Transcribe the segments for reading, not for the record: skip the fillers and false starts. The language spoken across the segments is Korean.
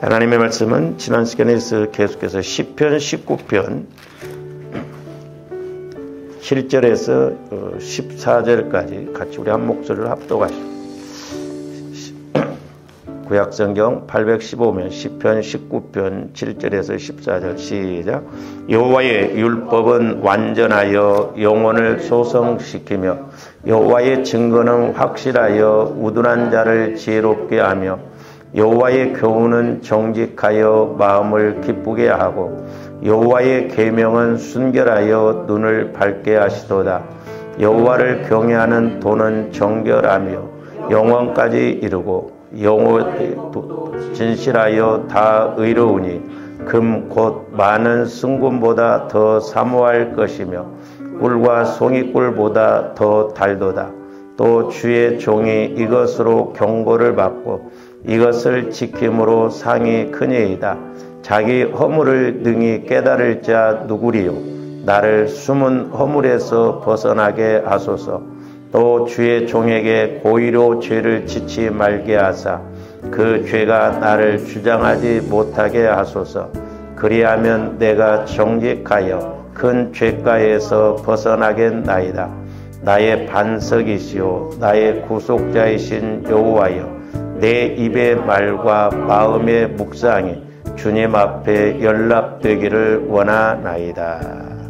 하나님의 말씀은 지난 시간에서 계속해서 시편 19편 7절에서 14절까지 같이 우리 한 목소리를 합독하시죠. 구약성경 815면 시편 19편 7절에서 14절 시작. 여호와의 율법은 완전하여 영혼을 소성시키며 여호와의 증거는 확실하여 우둔한 자를 지혜롭게 하며 여호와의 교훈은 정직하여 마음을 기쁘게 하고 여호와의 계명은 순결하여 눈을 밝게 하시도다. 여호와를 경외하는 도는 정결하며 영원까지 이르고 진실하여 다 의로우니 금 곧 많은 승금보다 더 사모할 것이며 꿀과 송이꿀보다 더 달도다. 또 주의 종이 이것으로 경고를 받고 이것을 지킴으로 상이 크니이다. 자기 허물을 능히 깨달을 자 누구리요? 나를 숨은 허물에서 벗어나게 하소서. 또 주의 종에게 고의로 죄를 지치 말게 하사 그 죄가 나를 주장하지 못하게 하소서. 그리하면 내가 정직하여 큰 죄가에서 벗어나겠나이다. 나의 반석이시오 나의 구속자이신 여호와여, 내 입의 말과 마음의 묵상이 주님 앞에 연락되기를 원하나이다.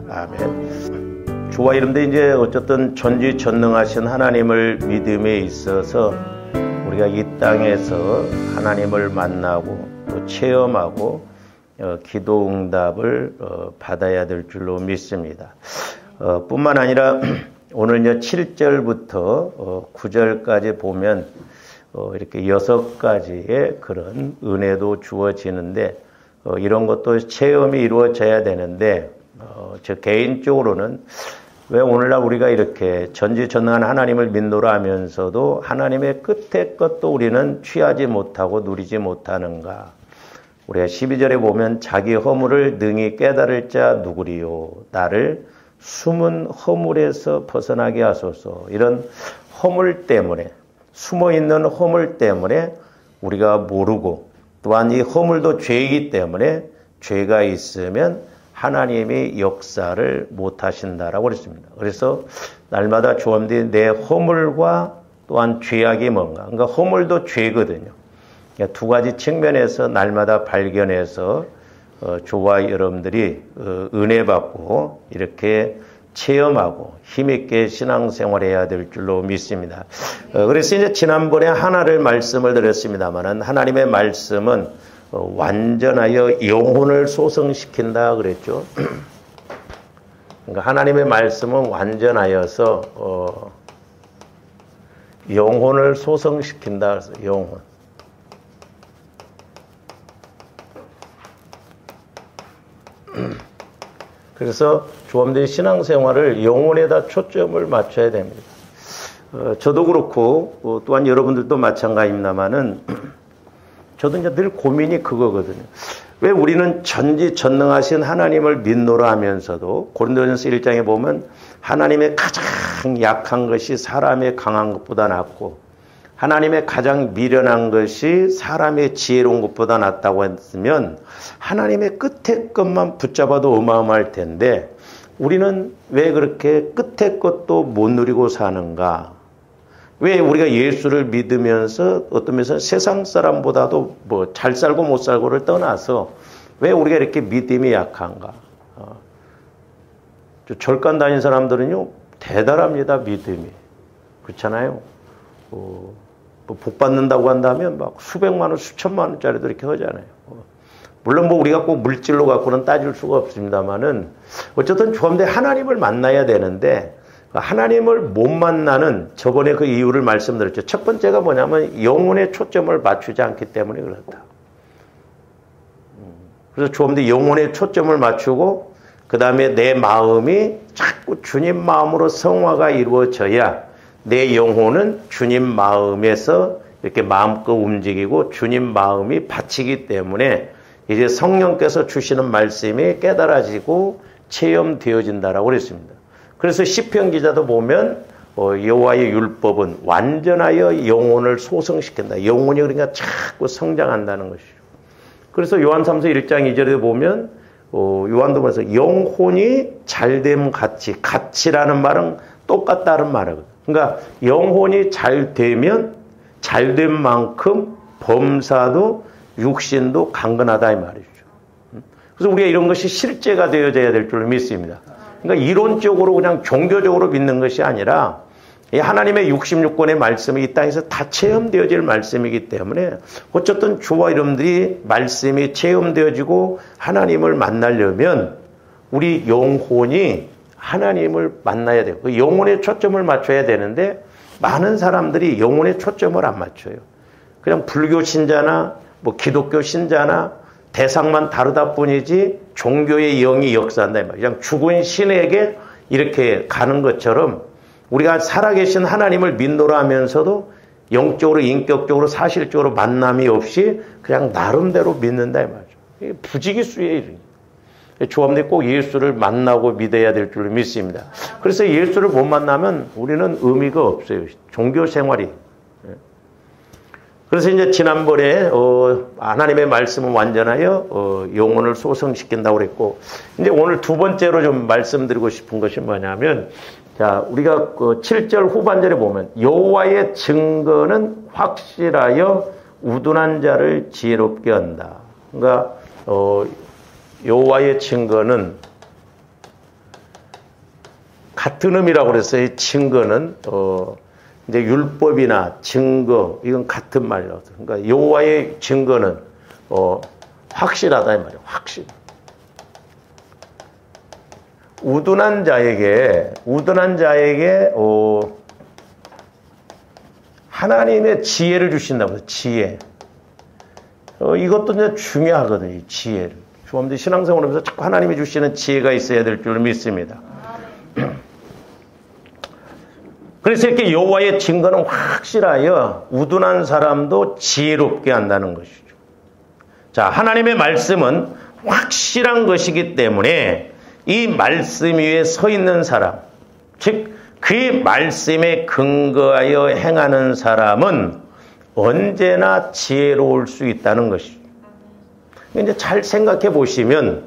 아멘. 주와 이름도 이제 어쨌든 전지전능하신 하나님을 믿음에 있어서 우리가 이 땅에서 하나님을 만나고 또 체험하고 기도 응답을 받아야 될 줄로 믿습니다. 뿐만 아니라 오늘 이제 7절부터 9절까지 보면 이렇게 6가지의 그런 은혜도 주어지는데 이런 것도 체험이 이루어져야 되는데 저 개인적으로는 왜 오늘날 우리가 이렇게 전지전능한 하나님을 믿노라 하면서도 하나님의 끝의 것도 우리는 취하지 못하고 누리지 못하는가? 우리가 12절에 보면 자기 허물을 능히 깨달을 자 누구리요? 나를 숨은 허물에서 벗어나게 하소서. 이런 허물 때문에, 숨어있는 허물 때문에 우리가 모르고 또한 이 허물도 죄이기 때문에 죄가 있으면 하나님이 역사를 못하신다라고 그랬습니다. 그래서 날마다 주엄디 내 허물과 또한 죄악이 뭔가. 그러니까 허물도 죄거든요. 그러니까 두 가지 측면에서 날마다 발견해서 저와 여러분들이 은혜 받고 이렇게 체험하고 힘있게 신앙생활해야 될 줄로 믿습니다. 그래서 이제 지난번에 하나를 말씀을 드렸습니다만은 하나님의 말씀은 완전하여 영혼을 소성시킨다 그랬죠. 그러니까 하나님의 말씀은 완전하여서 영혼을 소성시킨다. 그래서 영혼. 그래서 조합된 신앙생활을 영혼에다 초점을 맞춰야 됩니다. 저도 그렇고 또한 여러분들도 마찬가지입니다만은 저도 이제 늘 고민이 그거거든요. 왜 우리는 전지전능하신 하나님을 믿노라 하면서도 고린도전서 1장에 보면 하나님의 가장 약한 것이 사람의 강한 것보다 낫고 하나님의 가장 미련한 것이 사람의 지혜로운 것보다 낫다고 했으면 하나님의 끝의 것만 붙잡아도 어마어마할 텐데 우리는 왜 그렇게 끝의 것도 못 누리고 사는가? 왜 우리가 예수를 믿으면서 어떤 면에서 세상 사람보다도 뭐 잘 살고 못 살고를 떠나서 왜 우리가 이렇게 믿음이 약한가? 절간 다닌 사람들은요 대단합니다. 믿음이 그렇잖아요. 뭐 복 받는다고 한다면 막 수백만 원, 수천만 원짜리도 이렇게 하잖아요. 물론 뭐 우리가 꼭 물질로 갖고는 따질 수가 없습니다만은 어쨌든 조합대 하나님을 만나야 되는데. 하나님을 못 만나는 저번에 그 이유를 말씀드렸죠. 첫 번째가 뭐냐면 영혼에 초점을 맞추지 않기 때문에 그렇다. 그래서 좀 더 영혼에 초점을 맞추고 그 다음에 내 마음이 자꾸 주님 마음으로 성화가 이루어져야 내 영혼은 주님 마음에서 이렇게 마음껏 움직이고 주님 마음이 바치기 때문에 이제 성령께서 주시는 말씀이 깨달아지고 체험되어진다라고 그랬습니다. 그래서 시편 기자도 보면 여호와의 율법은 완전하여 영혼을 소성시킨다. 영혼이 그러니까 자꾸 성장한다는 것이죠. 그래서 요한3서 1장 2절에 보면 요한복음에서 영혼이 잘됨 같이, 같이라는 말은 똑같다는 말이거든요. 그러니까 영혼이 잘 되면 잘된 만큼 범사도 육신도 강건하다 이 말이죠. 그래서 우리가 이런 것이 실제가 되어져야 될 줄로 믿습니다. 그러니까 이론적으로 그냥 종교적으로 믿는 것이 아니라 이 하나님의 66권의 말씀이 이 땅에서 다 체험되어질 말씀이기 때문에 어쨌든 저와 여러분들이 말씀이 체험되어지고 하나님을 만나려면 우리 영혼이 하나님을 만나야 돼요. 그 영혼에 초점을 맞춰야 되는데 많은 사람들이 영혼에 초점을 안 맞춰요. 그냥 불교 신자나 뭐 기독교 신자나 대상만 다르다 뿐이지 종교의 영이 역사한다. 그냥 죽은 신에게 이렇게 가는 것처럼 우리가 살아계신 하나님을 믿노라 하면서도 영적으로 인격적으로 사실적으로 만남이 없이 그냥 나름대로 믿는다 이 말이죠. 이게 부지기수예요. 조합들이 꼭 예수를 만나고 믿어야 될 줄 믿습니다. 그래서 예수를 못 만나면 우리는 의미가 없어요. 종교 생활이. 그래서 이제 지난번에 하나님의 말씀은 완전하여 영혼을 소성시킨다고 그랬고, 이제 오늘 두 번째로 좀 말씀드리고 싶은 것이 뭐냐면, 자, 우리가 그 7절 후반절에 보면 여호와의 증거는 확실하여 우둔한 자를 지혜롭게 한다. 그러니까 여호와의 증거는 같은 의미라고 그랬어요. 증거는 이제 율법이나 증거 이건 같은 말이라고. 그러니까 여호와의 증거는 확실하다 이 말이에요. 확실. 우둔한 자에게 하나님의 지혜를 주신다고. 지혜. 이것도 이제 중요하거든요. 이 지혜를. 주님들 신앙생활하면서 자꾸 하나님이 주시는 지혜가 있어야 될 줄 믿습니다. 그래서 이렇게 여호와의 증거는 확실하여 우둔한 사람도 지혜롭게 한다는 것이죠. 자, 하나님의 말씀은 확실한 것이기 때문에 이 말씀 위에 서 있는 사람, 즉 그 말씀에 근거하여 행하는 사람은 언제나 지혜로울 수 있다는 것이죠. 이제 잘 생각해 보시면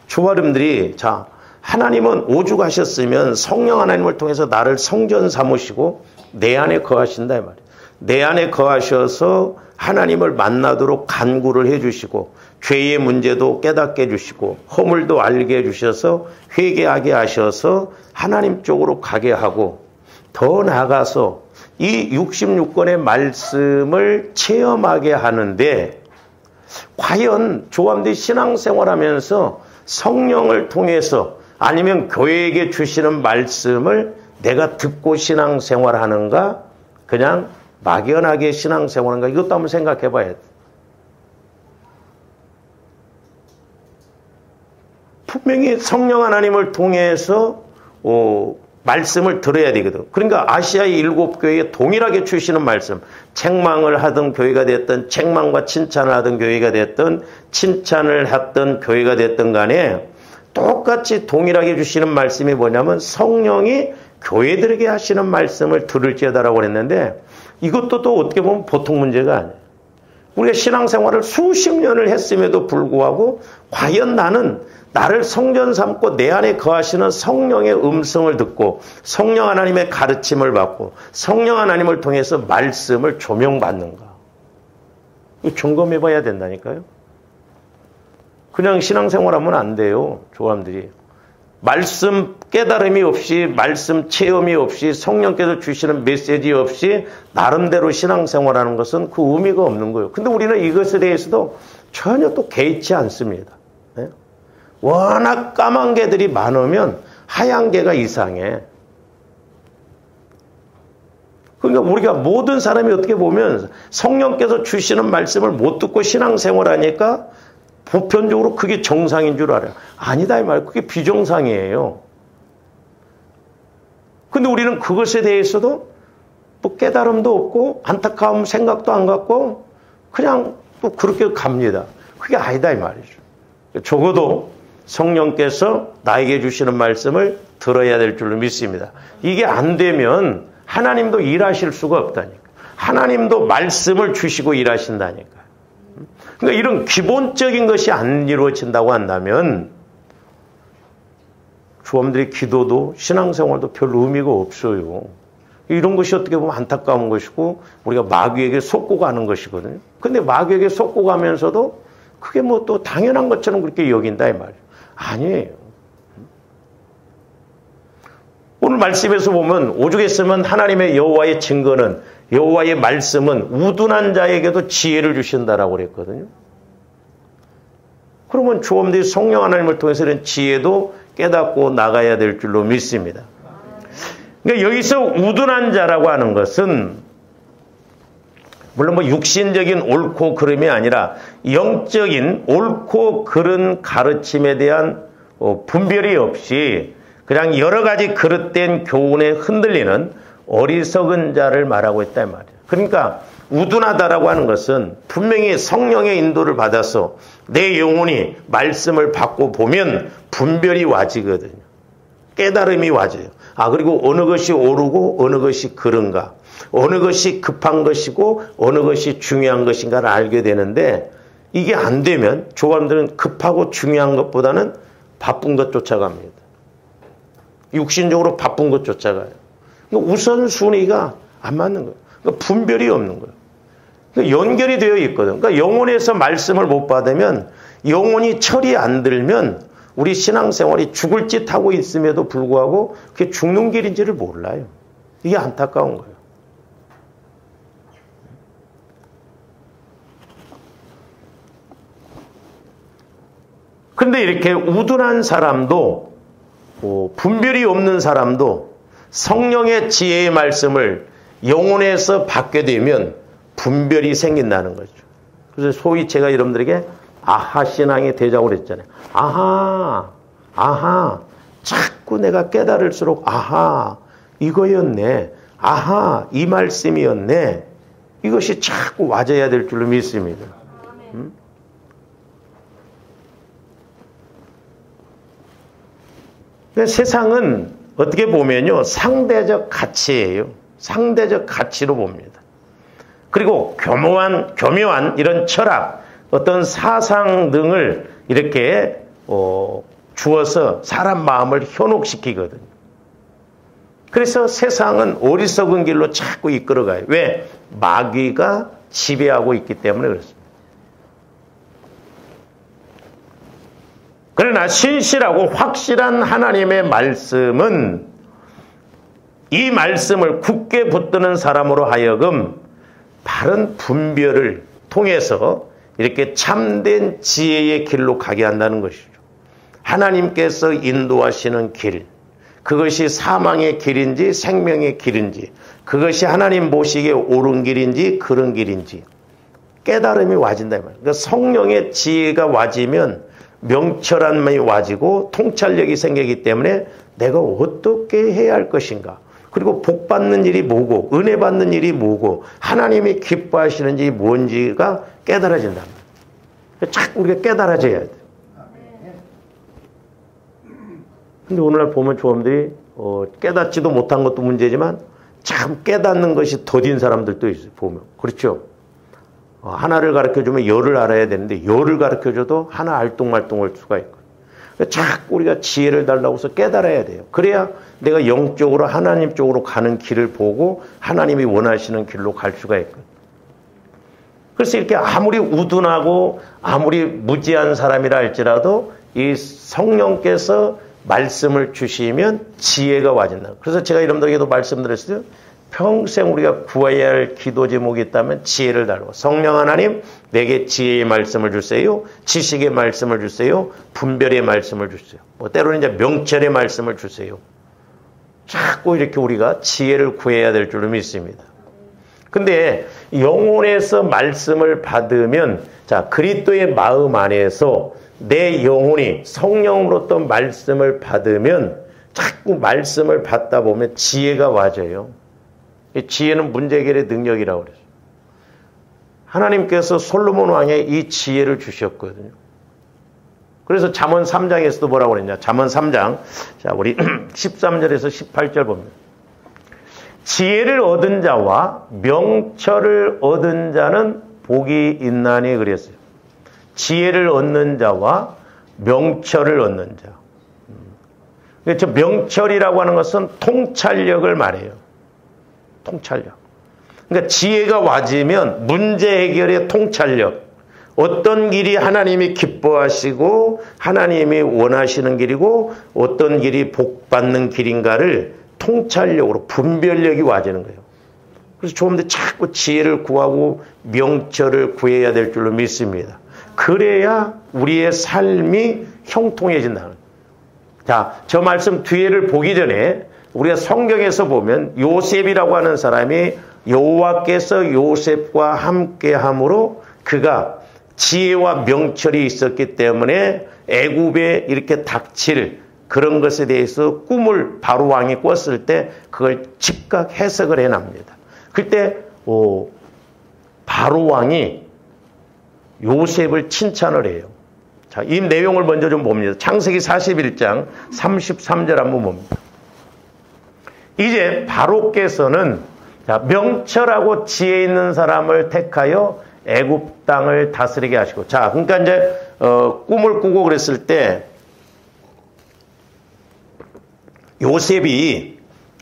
주와름들이 자, 하나님은 오죽하셨으면 성령 하나님을 통해서 나를 성전 삼으시고 내 안에 거하신다 이 말이에요. 내 안에 거하셔서 하나님을 만나도록 간구를 해주시고 죄의 문제도 깨닫게 해주시고 허물도 알게 해주셔서 회개하게 하셔서 하나님 쪽으로 가게 하고 더 나아가서 이 66권의 말씀을 체험하게 하는데 과연 조함들이 신앙생활하면서 성령을 통해서 아니면 교회에게 주시는 말씀을 내가 듣고 신앙생활하는가 그냥 막연하게 신앙생활하는가 이것도 한번 생각해 봐야 돼. 분명히 성령 하나님을 통해서 말씀을 들어야 되거든. 그러니까 아시아의 7교회에 동일하게 주시는 말씀, 책망을 하던 교회가 됐든 책망과 칭찬을 하던 교회가 됐든 칭찬을 했던 교회가 됐든 간에 똑같이 동일하게 주시는 말씀이 뭐냐면 성령이 교회들에게 하시는 말씀을 들을지어다라고 했는데 이것도 또 어떻게 보면 보통 문제가 아니에요. 우리가 신앙생활을 수십 년을 했음에도 불구하고 과연 나를 성전 삼고 내 안에 거하시는 성령의 음성을 듣고 성령 하나님의 가르침을 받고 성령 하나님을 통해서 말씀을 조명받는가? 이거 점검해 봐야 된다니까요. 그냥 신앙생활하면 안 돼요. 조함들이. 말씀 깨달음이 없이 말씀 체험이 없이 성령께서 주시는 메시지 없이 나름대로 신앙생활하는 것은 그 의미가 없는 거예요. 근데 우리는 이것에 대해서도 전혀 또 개의치 않습니다. 네? 워낙 까만 개들이 많으면 하얀 개가 이상해. 그러니까 우리가 모든 사람이 어떻게 보면 성령께서 주시는 말씀을 못 듣고 신앙생활하니까 보편적으로 그게 정상인 줄 알아요. 아니다 이 말. 그게 비정상이에요. 근데 우리는 그것에 대해서도 뭐 깨달음도 없고 안타까움 생각도 안 갖고 그냥 또 그렇게 갑니다. 그게 아니다 이 말이죠. 적어도 성령께서 나에게 주시는 말씀을 들어야 될 줄로 믿습니다. 이게 안 되면 하나님도 일하실 수가 없다니까. 하나님도 말씀을 주시고 일하신다니까. 그러니까 이런 기본적인 것이 안 이루어진다고 한다면 주엄들의 기도도 신앙생활도 별 의미가 없어요. 이런 것이 어떻게 보면 안타까운 것이고 우리가 마귀에게 속고 가는 것이거든요. 근데 마귀에게 속고 가면서도 그게 뭐 또 당연한 것처럼 그렇게 여긴다 이 말이에요. 아니에요. 오늘 말씀에서 보면 오죽 했으면 하나님의 여호와의 증거는 여호와의 말씀은 우둔한 자에게도 지혜를 주신다라고 그랬거든요. 그러면 주엄들이 성령 하나님을 통해서 이런 지혜도 깨닫고 나가야 될 줄로 믿습니다. 그러니까 여기서 우둔한 자라고 하는 것은 물론 뭐 육신적인 옳고 그름이 아니라 영적인 옳고 그른 가르침에 대한 분별이 없이 그냥 여러 가지 그릇된 교훈에 흔들리는 어리석은 자를 말하고 있단 말이에요. 그러니까 우둔하다라고 하는 것은 분명히 성령의 인도를 받아서 내 영혼이 말씀을 받고 보면 분별이 와지거든요. 깨달음이 와져요. 그리고 어느 것이 옳고 어느 것이 그른가, 어느 것이 급한 것이고 어느 것이 중요한 것인가를 알게 되는데 이게 안 되면 조감들은 급하고 중요한 것보다는 바쁜 것 쫓아갑니다. 육신적으로 바쁜 것 쫓아가요. 그러니까 우선순위가 안 맞는 거예요. 그러니까 분별이 없는 거예요. 그러니까 연결이 되어 있거든. 그러니까 영혼에서 말씀을 못 받으면 영혼이 철이 안 들면 우리 신앙생활이 죽을 짓 하고 있음에도 불구하고 그게 죽는 길인지를 몰라요. 이게 안타까운 거예요. 그런데 이렇게 우둔한 사람도 분별이 없는 사람도 성령의 지혜의 말씀을 영혼에서 받게 되면 분별이 생긴다는 거죠. 그래서 소위 제가 여러분들에게 아하 신앙이 되자고 그랬잖아요. 아하, 자꾸 내가 깨달을수록 아하, 이거였네. 아하, 이 말씀이었네. 이것이 자꾸 와져야 될 줄로 믿습니다. 세상은 어떻게 보면요, 상대적 가치예요. 상대적 가치로 봅니다. 그리고 교묘한 이런 철학, 어떤 사상 등을 이렇게 주어서 사람 마음을 현혹시키거든요. 그래서 세상은 어리석은 길로 자꾸 이끌어가요. 왜? 마귀가 지배하고 있기 때문에 그렇습니다. 그러나 신실하고 확실한 하나님의 말씀은 이 말씀을 굳게 붙드는 사람으로 하여금 바른 분별을 통해서 이렇게 참된 지혜의 길로 가게 한다는 것이죠. 하나님께서 인도하시는 길, 그것이 사망의 길인지 생명의 길인지, 그것이 하나님 보시기에 옳은 길인지 그른 길인지 깨달음이 와진다. 그러니까 성령의 지혜가 와지면 명철함이 와지고 통찰력이 생기기 때문에 내가 어떻게 해야 할 것인가, 그리고 복 받는 일이 뭐고 은혜 받는 일이 뭐고 하나님이 기뻐하시는지 뭔지가 깨달아진다. 자꾸 우리가 깨달아져야 돼. 근데 오늘날 보면 조험들이 깨닫지도 못한 것도 문제지만 참 깨닫는 것이 더딘 사람들도 있어요. 보면 그렇죠. 하나를 가르쳐주면 열을 알아야 되는데 열을 가르쳐줘도 하나 알똥말똥할 수가 있고, 자꾸 우리가 지혜를 달라고 해서 깨달아야 돼요. 그래야 내가 영적으로 하나님 쪽으로 가는 길을 보고 하나님이 원하시는 길로 갈 수가 있거든요. 그래서 이렇게 아무리 우둔하고 아무리 무지한 사람이라 할지라도 이 성령께서 말씀을 주시면 지혜가 와진다. 그래서 제가 여러분들에게도 말씀드렸어요. 평생 우리가 구해야 할 기도 제목이 있다면 지혜를 달라고. 성령 하나님, 내게 지혜의 말씀을 주세요. 지식의 말씀을 주세요. 분별의 말씀을 주세요. 때로는 이제 명철의 말씀을 주세요. 자꾸 이렇게 우리가 지혜를 구해야 될 줄로 믿습니다. 근데 영혼에서 말씀을 받으면, 자, 그리스도의 마음 안에서 내 영혼이 성령으로부터 말씀을 받으면 자꾸 말씀을 받다 보면 지혜가 와져요. 지혜는 문제 해결의 능력이라고 그랬어요. 하나님께서 솔로몬 왕에 이 지혜를 주셨거든요. 그래서 잠언 3장에서도 뭐라고 그랬냐. 잠언 3장. 자, 우리 13절에서 18절 봅니다. 지혜를 얻은 자와 명철을 얻은 자는 복이 있나니 그랬어요. 지혜를 얻는 자와 명철을 얻는 자. 그래서 명철이라고 하는 것은 통찰력을 말해요. 통찰력. 그러니까 지혜가 와지면 문제 해결의 통찰력. 어떤 길이 하나님이 기뻐하시고 하나님이 원하시는 길이고 어떤 길이 복받는 길인가를 통찰력으로 분별력이 와지는 거예요. 그래서 좀 더 자꾸 지혜를 구하고 명철을 구해야 될 줄로 믿습니다. 그래야 우리의 삶이 형통해진다는 거예요. 자, 저 말씀 뒤에를 보기 전에 우리가 성경에서 보면 요셉이라고 하는 사람이 여호와께서 요셉과 함께함으로 그가 지혜와 명철이 있었기 때문에 애굽에 이렇게 닥칠 그런 것에 대해서 꿈을 바로 왕이 꿨을 때 그걸 즉각 해석을 해납니다. 그때 바로 왕이 요셉을 칭찬을 해요. 자, 이 내용을 먼저 좀 봅니다. 창세기 41장 33절 한번 봅니다. 이제 바로께서는 명철하고 지혜 있는 사람을 택하여 애굽 땅을 다스리게 하시고, 자, 그러니까 이제 꿈을 꾸고 그랬을 때 요셉이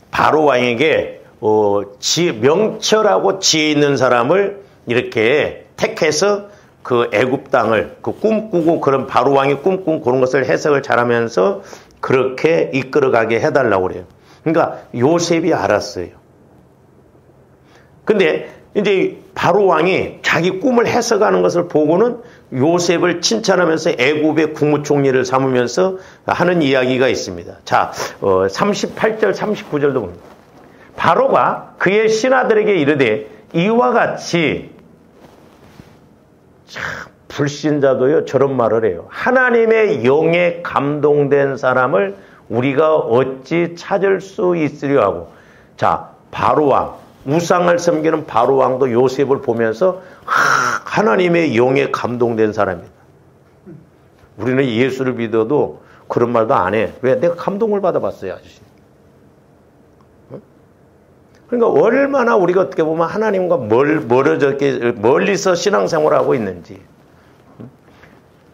바로 왕에게 명철하고 지혜 있는 사람을 이렇게 택해서 그 애굽 땅을 그 꿈꾸고 그런 바로 왕이 꿈꾼 그런 것을 해석을 잘하면서 그렇게 이끌어가게 해달라고 그래요. 그러니까 요셉이 알았어요. 근데 이제 바로 왕이 자기 꿈을 해석하는 것을 보고는 요셉을 칭찬하면서 애굽의 국무총리를 삼으면서 하는 이야기가 있습니다. 자, 38절 39절도 봅니다. 바로가 그의 신하들에게 이르되 이와 같이, 참 불신자도요 저런 말을 해요. 하나님의 영에 감동된 사람을 우리가 어찌 찾을 수 있으려 하고. 자, 바로왕, 우상을 섬기는 바로왕도 요셉을 보면서 하나님의 영에 감동된 사람이다. 우리는 예수를 믿어도 그런 말도 안 해. 왜? 내가 감동을 받아봤어요, 아저씨. 그러니까 얼마나 우리가 어떻게 보면 하나님과 멀리서 신앙생활을 하고 있는지.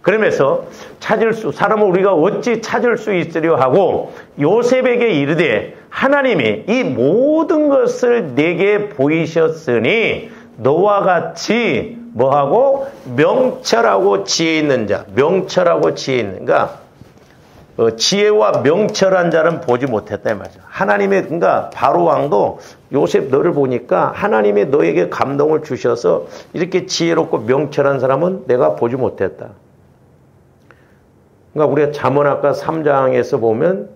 그러면서 사람을 우리가 어찌 찾을 수 있으려 하고 요셉에게 이르되 하나님이 이 모든 것을 내게 보이셨으니 너와 같이 뭐하고 명철하고 지혜 있는 자, 명철하고 지혜 있는, 그러니까 지혜와 명철한 자는 보지 못했다 이 말이죠. 하나님의, 그러니까 바로 왕도 요셉 너를 보니까 하나님이 너에게 감동을 주셔서 이렇게 지혜롭고 명철한 사람은 내가 보지 못했다. 그러니까 우리가 잠언아까 3장에서 보면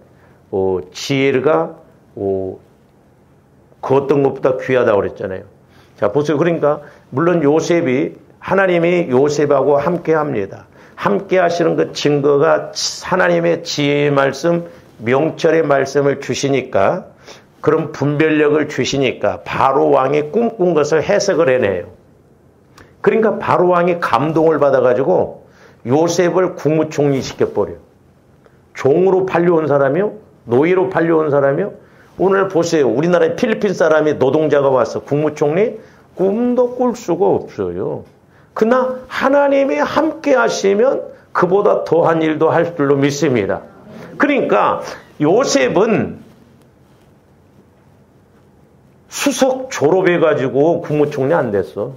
지혜가 그 어떤 것보다 귀하다고 그랬잖아요. 자, 보세요. 그러니까 물론 요셉이, 하나님이 요셉하고 함께 합니다. 함께 하시는 그 증거가 하나님의 지혜의 말씀, 명철의 말씀을 주시니까, 그런 분별력을 주시니까 바로 왕이 꿈꾼 것을 해석을 해내요. 그러니까 바로 왕이 감동을 받아가지고 요셉을 국무총리 시켜버려요. 종으로 팔려온 사람이요? 노예로 팔려온 사람이요? 오늘 보세요. 우리나라에 필리핀 사람이 노동자가 와서 국무총리? 꿈도 꿀 수가 없어요. 그러나 하나님이 함께 하시면 그보다 더한 일도 할 줄로 믿습니다. 그러니까 요셉은 수석 졸업해가지고 국무총리 안 됐어.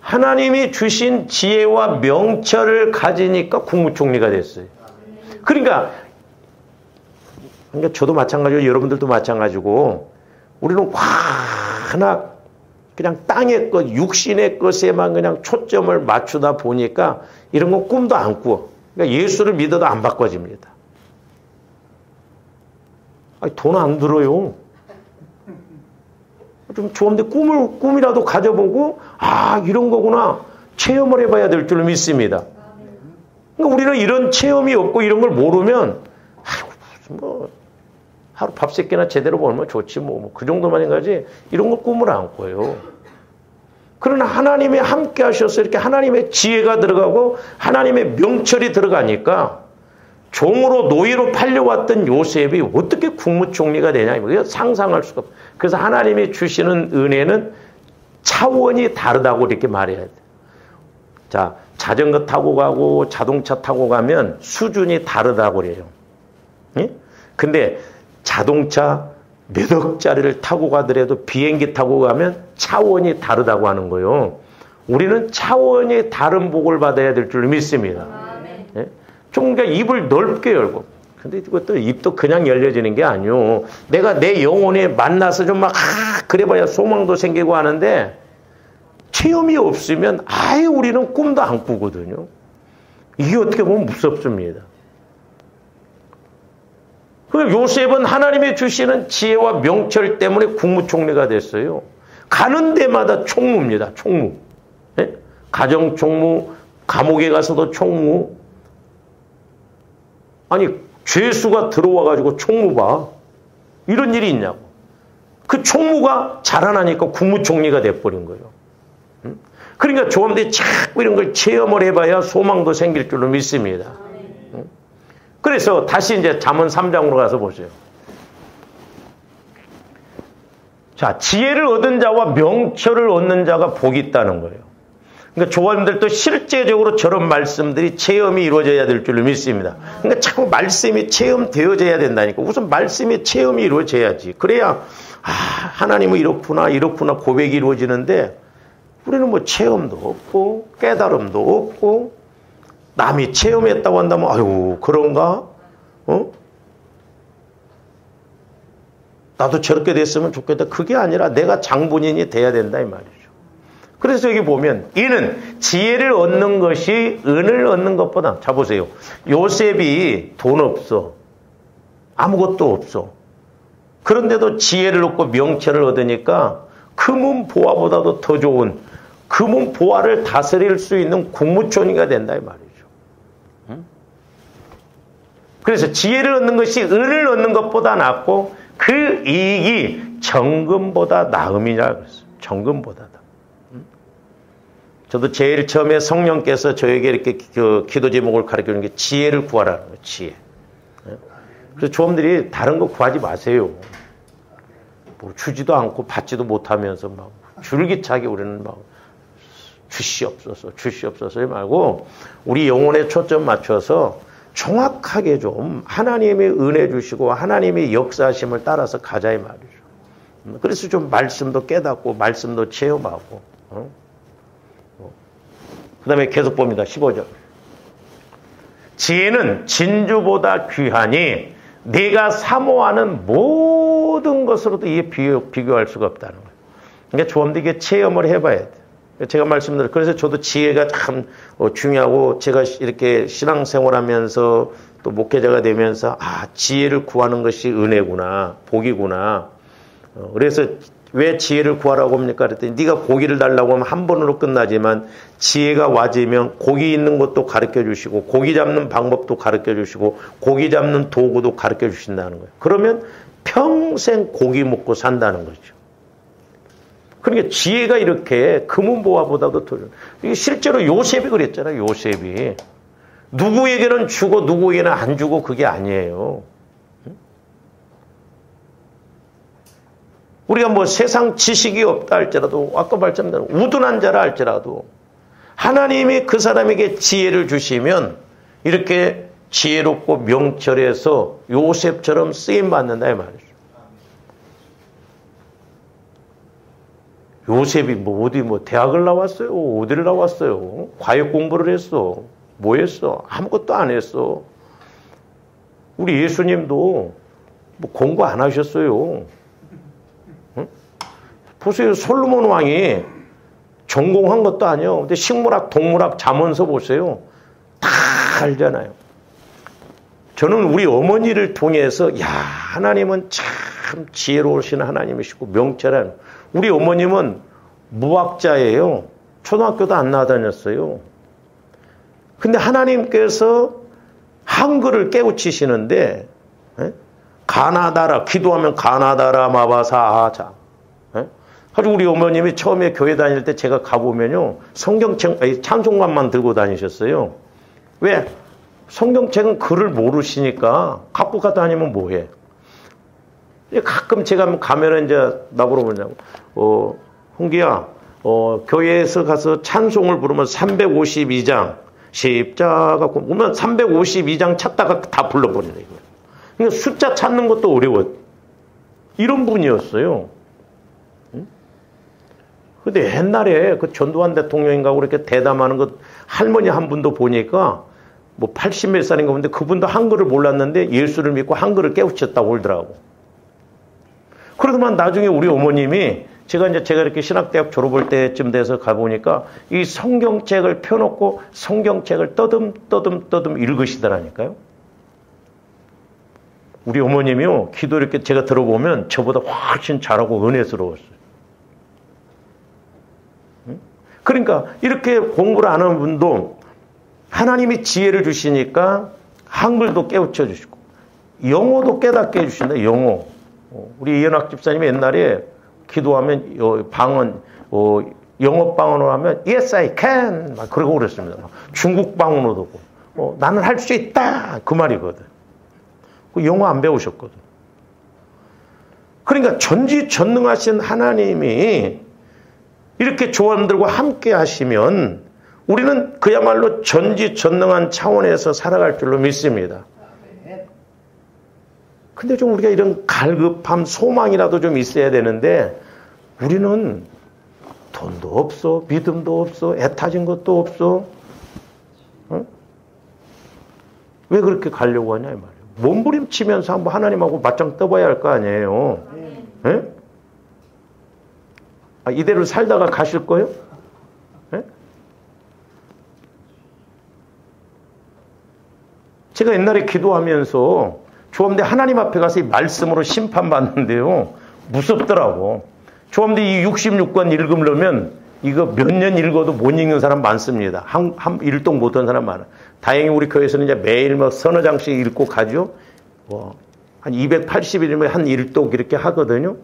하나님이 주신 지혜와 명철을 가지니까 국무총리가 됐어요. 그러니까 저도 마찬가지고 여러분들도 마찬가지고 우리는 하나 그냥 땅의 것, 육신의 것에만 그냥 초점을 맞추다 보니까 이런 건 꿈도 안 꾸어. 그러니까 예수를 믿어도 안 바꿔집니다. 돈 안 들어요. 좀 좋은데 꿈이라도 가져보고 이런 거구나 체험을 해봐야 될 줄 믿습니다. 그러니까 우리는 이런 체험이 없고 이런 걸 모르면 하루 밥 세 끼나 제대로 먹으면 좋지 그 정도만 해가지 이런 거 꿈을 안 꿔요. 그러나 하나님이 함께 하셔서 이렇게 하나님의 지혜가 들어가고 하나님의 명철이 들어가니까 종으로 노예로 팔려왔던 요셉이 어떻게 국무총리가 되냐, 이거 상상할 수가 없어요. 그래서 하나님이 주시는 은혜는 차원이 다르다고 이렇게 말해야 돼요. 자, 자전거 타고 가고 자동차 타고 가면 수준이 다르다고 그래요. 예? 근데 자동차 몇 억짜리를 타고 가더라도 비행기 타고 가면 차원이 다르다고 하는 거예요. 우리는 차원이 다른 복을 받아야 될 줄 믿습니다. 예? 좀 그러니까 입을 넓게 열고. 근데 이것도 입도 그냥 열려지는 게 아니요. 내가 내 영혼에 만나서 좀 막 그래봐야 소망도 생기고 하는데 체험이 없으면 아예 우리는 꿈도 안 꾸거든요. 이게 어떻게 보면 무섭습니다. 요셉은 하나님이 주시는 지혜와 명철 때문에 국무총리가 됐어요. 가는 데마다 총무입니다. 총무. 네? 가정 총무, 감옥에 가서도 총무. 아니 죄수가 들어와가지고 총무 봐. 이런 일이 있냐고. 그 총무가 자라나니까 국무총리가 돼버린 거예요. 그러니까 조언들이 자꾸 이런 걸 체험을 해봐야 소망도 생길 줄로 믿습니다. 그래서 다시 이제 잠언 3장으로 가서 보세요. 자, 지혜를 얻은 자와 명철을 얻는 자가 복이 있다는 거예요. 그러니까 조언들도 실제적으로 저런 말씀들이 체험이 이루어져야 될 줄로 믿습니다. 그러니까 자꾸 말씀이 체험되어져야 된다니까. 우선 말씀이 체험이 이루어져야지. 그래야 하나님은 이렇구나 이렇구나 고백이 이루어지는데 우리는 뭐 체험도 없고 깨달음도 없고 남이 체험했다고 한다면 아유 그런가? 나도 저렇게 됐으면 좋겠다. 그게 아니라 내가 장본인이 돼야 된다 이 말이죠. 그래서 여기 보면 이는 지혜를 얻는 것이 은을 얻는 것보다 자 보세요. 요셉이 돈 없어. 아무것도 없어. 그런데도 지혜를 얻고 명철을 얻으니까 금은 보화보다도 더 좋은 금은 보화를 다스릴 수 있는 국무총리가 된다 이 말이죠. 그래서 지혜를 얻는 것이 은을 얻는 것보다 낫고 그 이익이 정금보다 나음이냐 그랬어요. 정금보다다. 저도 제일 처음에 성령께서 저에게 이렇게 기도 제목을 가르쳐 주는 게 지혜를 구하라는 거예요. 지혜. 그래서 조om들이 다른 거 구하지 마세요. 뭐 주지도 않고 받지도 못하면서 막 줄기차게 우리는 막 주시옵소서 말고 우리 영혼에 초점 맞춰서 정확하게 좀 하나님의 은혜 주시고 하나님의 역사하심을 따라서 가자 이 말이죠. 그래서 좀 말씀도 깨닫고 말씀도 체험하고 그 다음에 계속 봅니다. 15절. 지혜는 진주보다 귀하니 네가 사모하는 모든 것으로도 이게 비교할 수가 없다는 거예요. 그러니까 조om들이 이게 체험을 해봐야 돼요. 제가 말씀드린 그래서 저도 지혜가 참 중요하고 제가 이렇게 신앙생활하면서 또 목회자가 되면서 지혜를 구하는 것이 은혜구나 복이구나. 그래서 왜 지혜를 구하라고 합니까? 그랬더니 네가 고기를 달라고 하면 한 번으로 끝나지만 지혜가 와지면 고기 있는 것도 가르쳐 주시고 고기 잡는 방법도 가르쳐 주시고 고기 잡는 도구도 가르쳐 주신다는 거예요. 그러면 평생 고기 먹고 산다는 거죠. 그러니까 지혜가 이렇게 금은보화보다도 더 이게 실제로 요셉이 그랬잖아요. 요셉이 누구에게는 주고 누구에게는 안 주고 그게 아니에요. 우리가 뭐 세상 지식이 없다 할지라도 아까 말씀드린 우둔한 자라 할지라도 하나님이 그 사람에게 지혜를 주시면 이렇게 지혜롭고 명철해서 요셉처럼 쓰임받는다 이 말이죠. 요셉이 뭐 어디 뭐 대학을 나왔어요? 어디를 나왔어요? 과외 공부를 했어. 뭐 했어? 아무것도 안 했어. 우리 예수님도 뭐 공부 안 하셨어요. 응? 보세요. 솔로몬 왕이 전공한 것도 아니에요. 근데 식물학, 동물학, 잠언서 보세요. 다 알잖아요. 저는 우리 어머니를 통해서 야 하나님은 참 지혜로우신 하나님이시고 명철한 우리 어머님은 무학자예요. 초등학교도 안 나다녔어요. 근데 하나님께서 한글을 깨우치시는데 가나다라 기도하면 가나다라 마바사 자. 아주 우리 어머님이 처음에 교회 다닐 때 제가 가보면요 성경책 찬송가만 들고 다니셨어요. 왜? 성경책은 글을 모르시니까 갖고 가 다니면 뭐해? 가끔 제가 가면은 이제 나보러 보냐고. 홍기야, 교회에서 가서 찬송을 부르면 352장 십자가 보면 352장 찾다가 다 불러버리네. 그러니까 숫자 찾는 것도 어려워. 이런 분이었어요. 근데 옛날에 그 전두환 대통령인가 그렇게 대담하는 것 할머니 한 분도 보니까 뭐 80몇 살인가 본데 그분도 한글을 몰랐는데 예수를 믿고 한글을 깨우쳤다고 그러더라고. 그러더만 나중에 우리 어머님이 제가 이렇게 신학대학 졸업할 때쯤 돼서 가보니까 이 성경책을 펴놓고 성경책을 떠듬 읽으시더라니까요. 우리 어머님이요, 기도 이렇게 제가 들어보면 저보다 훨씬 잘하고 은혜스러웠어요. 그러니까 이렇게 공부를 안 하는 분도 하나님이 지혜를 주시니까 한글도 깨우쳐 주시고 영어도 깨닫게 해주신다. 영어. 우리 이현학 집사님이 옛날에 기도하면 방언 영어 방언으로 하면 Yes I can 막 그러고 그랬습니다. 중국 방언으로도 나는 할 수 있다 그 말이거든. 영어 안 배우셨거든. 그러니까 전지전능하신 하나님이 이렇게 조원들과 함께 하시면 우리는 그야말로 전지전능한 차원에서 살아갈 줄로 믿습니다. 근데 좀 우리가 이런 갈급함, 소망이라도 좀 있어야 되는데 우리는 돈도 없어, 믿음도 없어, 애타진 것도 없어. 어? 왜 그렇게 가려고 하냐 이 말이에요. 몸부림치면서 한번 하나님하고 맞짱 떠봐야 할 거 아니에요. 네? 이대로 살다가 가실 거예요? 네? 제가 옛날에 기도하면서 조합대 하나님 앞에 가서 이 말씀으로 심판받는데요. 무섭더라고. 조합대 이 66권 읽으려면 이거 몇 년 읽어도 못 읽는 사람 많습니다. 한 일독 못한 사람 많아. 다행히 우리 교회에서는 이제 매일 뭐 서너 장씩 읽고 가죠. 한 280일이면 한 일독 이렇게 하거든요.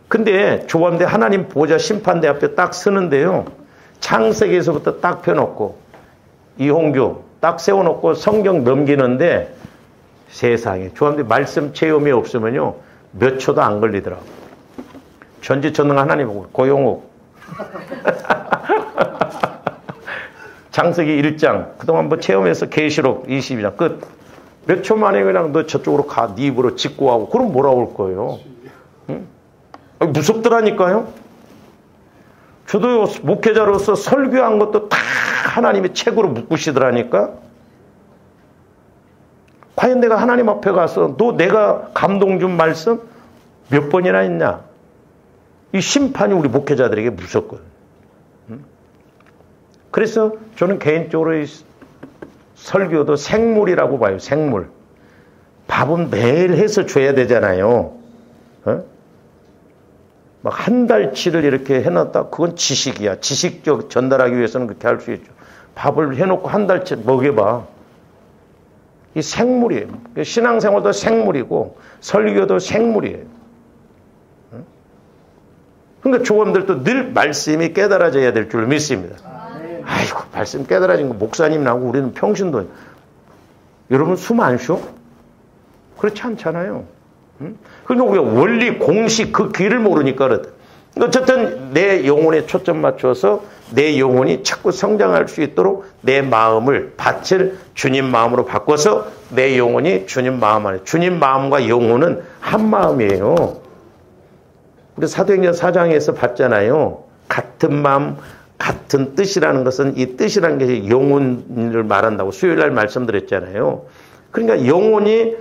근데 조합대 하나님 보좌 심판대 앞에 딱 서는데요. 창세기에서부터 딱 펴놓고 이홍규 딱 세워놓고 성경 넘기는데 세상에 조합대 말씀 체험이 없으면요 몇 초도 안 걸리더라고. 전지전능한 하나님 고용욱 창세기 1장 그동안 뭐 체험해서 계시록 22장 끝. 몇 초 만에 그냥 너 저쪽으로 가 네 입으로 직구하고 그럼 뭐라 올 거예요. 응? 무섭더라니까요. 저도 목회자로서 설교한 것도 다 하나님의 책으로 묶으시더라니까. 과연 내가 하나님 앞에 가서 너 내가 감동 준 말씀 몇 번이나 했냐. 이 심판이 우리 목회자들에게 무섭거든. 그래서 저는 개인적으로 이 설교도 생물이라고 봐요. 생물. 밥은 매일 해서 줘야 되잖아요. 막 한 달치를 이렇게 해놨다. 그건 지식이야. 지식적 전달하기 위해서는 그렇게 할 수 있죠. 밥을 해놓고 한 달치 먹여봐. 이 생물이에요. 신앙생활도 생물이고 설교도 생물이에요. 그러니까 조원들도 늘 말씀이 깨달아져야 될 줄 믿습니다. 아이고 말씀 깨달아진 거 목사님 나고 우리는 평신도. 여러분 숨 안 쉬어? 그렇지 않잖아요. 그러니까 우리가 원리 공식 그 길을 모르니까 그렇다. 어쨌든 내 영혼에 초점 맞춰서 내 영혼이 자꾸 성장할 수 있도록 내 마음을 밭을 주님 마음으로 바꿔서 내 영혼이 주님 마음 안에. 주님 마음과 영혼은 한 마음이에요. 우리 사도행전 4장에서 봤잖아요. 같은 마음 같은 뜻이라는 것은 이 뜻이라는 게 영혼을 말한다고 수요일날 말씀드렸잖아요. 그러니까 영혼이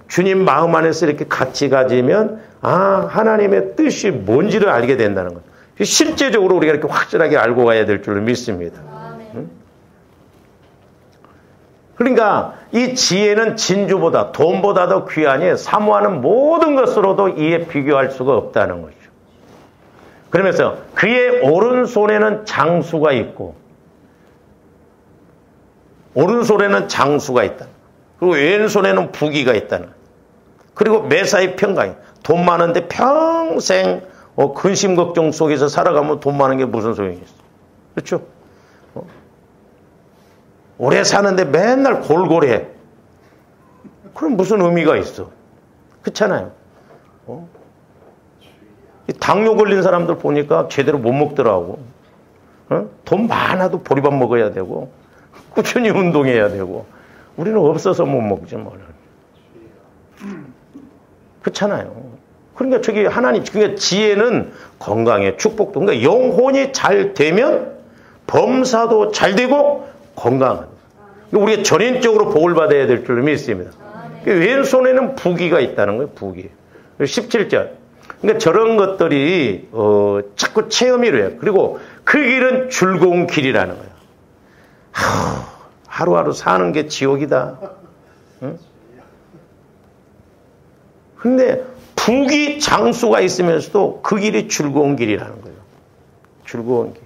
주님 마음 안에서 이렇게 같이 가지면 하나님의 뜻이 뭔지를 알게 된다는 거예요. 실제적으로 우리가 이렇게 확실하게 알고 가야 될 줄로 믿습니다. 그러니까 이 지혜는 진주보다 돈보다도 귀하니 사모하는 모든 것으로도 이에 비교할 수가 없다는 거죠. 그러면서 그의 오른손에는 장수가 있고 오른손에는 장수가 있다. 그리고 왼손에는 부귀가 있다는. 그리고 매사에 평강이. 돈 많은데 평생 근심 걱정 속에서 살아가면 돈 많은 게 무슨 소용이 있어. 그렇죠? 오래 사는데 맨날 골골해. 그럼 무슨 의미가 있어. 그렇잖아요. 당뇨 걸린 사람들 보니까 제대로 못 먹더라고. 어? 돈 많아도 보리밥 먹어야 되고 꾸준히 운동해야 되고 우리는 없어서 못 먹지 뭐. 그렇잖아요. 그러니까 저기 하나님, 그러니까 지혜는 건강에 축복도, 그러니까 영혼이 잘 되면 범사도 잘 되고 건강한. 그러니까 우리가 전인적으로 복을 받아야 될 줄로 믿습니다. 왼손에는 부귀가 있다는 거예요, 부귀. 17절. 그러니까 저런 것들이 자꾸 체험이 돼요. 그리고 그 길은 즐거운 길이라는 거예요. 하루하루 사는 게 지옥이다. 응? 근데 부귀 장수가 있으면서도 그 길이 즐거운 길이라는 거예요. 즐거운 길.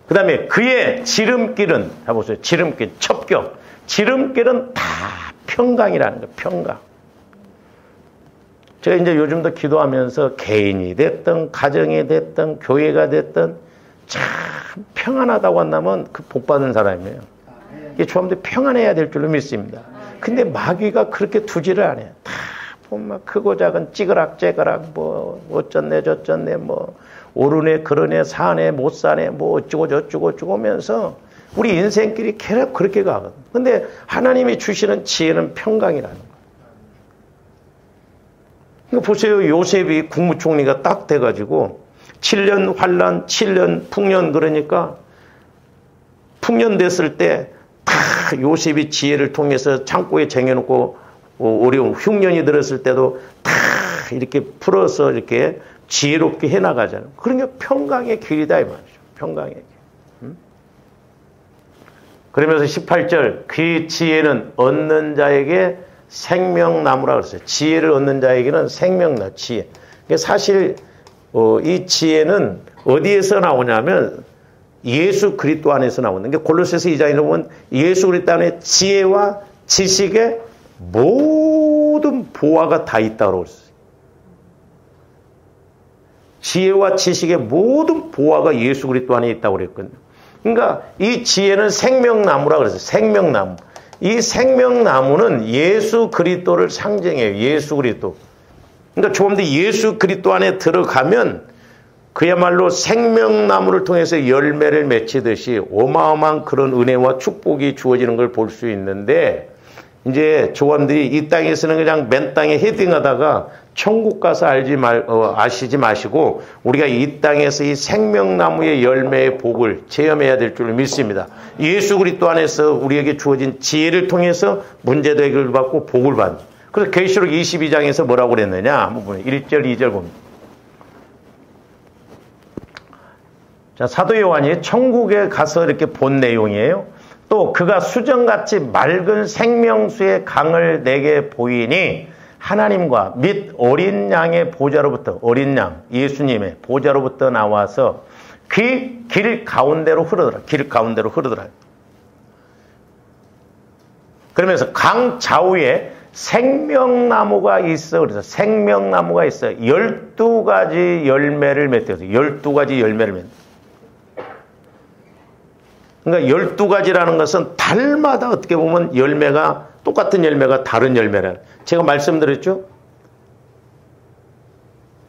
그 다음에 그의 지름길은, 해보세요. 지름길, 첩경. 지름길은 다 평강이라는 거예요. 평강. 제가 이제 요즘도 기도하면서 개인이 됐든, 가정이 됐든, 교회가 됐든, 참 평안하다고 한다면 그 복받은 사람이에요. 이게 조합도 평안해야 될 줄로 믿습니다. 근데 마귀가 그렇게 두지를 않아요. 다 보면 크고 작은 찌그락째그락 뭐 어쩌네 저쩌네 뭐 오르네 그러네 사네 못 사네 뭐 어쩌고 저쩌고 하면서 우리 인생길이 계속 그렇게 가거든. 근데 하나님이 주시는 지혜는 평강이라는 거예요. 그러니까 보세요. 요셉이 국무총리가 딱 돼가지고 7년 환란, 7년 풍년 그러니까 풍년 됐을 때 다 요셉이 지혜를 통해서 창고에 쟁여놓고 어려운 흉년이 들었을 때도 다 이렇게 풀어서 이렇게 지혜롭게 해나가잖아요. 그러니까 평강의 길이다 이 말이죠. 평강의 길. 그러면서 18절 그 지혜는 얻는 자에게 생명나무라 그랬어요. 지혜를 얻는 자에게는 생명나무, 지혜. 사실 이 지혜는 어디에서 나오냐면 예수 그리스도 안에서 나오는 게 골로새서 2장에 보면 예수 그리스도 안에 지혜와 지식의 모든 보화가 다 있다고 그랬어요. 지혜와 지식의 모든 보화가 예수 그리스도 안에 있다고 그랬거든요. 그러니까 이 지혜는 생명나무라 그랬어요. 생명나무. 이 생명나무는 예수 그리스도를 상징해요. 예수 그리스도. 그러니까 조금 더 예수 그리스도 안에 들어가면 그야말로 생명나무를 통해서 열매를 맺히듯이 어마어마한 그런 은혜와 축복이 주어지는 걸 볼 수 있는데 이제 조원들이 이 땅에서는 그냥 맨 땅에 헤딩하다가 천국 가서 아시지 마시고 우리가 이 땅에서 이 생명나무의 열매의 복을 체험해야 될 줄 믿습니다. 예수 그리스도 안에서 우리에게 주어진 지혜를 통해서 문제도 해결을 받고 복을 받는. 그래서 계시록 22장에서 뭐라고 그랬느냐? 한번 보면 1절, 2절 봅니다. 자, 사도 요한이 천국에 가서 이렇게 본 내용이에요. 또 그가 수정같이 맑은 생명수의 강을 내게 보이니 하나님과 및 어린 양의 보좌로부터, 어린 양 예수님의 보좌로부터 나와서 그 길 가운데로 흐르더라. 길 가운데로 흐르더라. 그러면서 강 좌우에 생명나무가 있어. 그래서 생명나무가 있어. 12가지 열매를 맺대요. 12가지 열매를 맺대. 그러니까 12가지라는 것은 달마다 어떻게 보면 열매가 똑같은 열매가 다른 열매라. 제가 말씀드렸죠?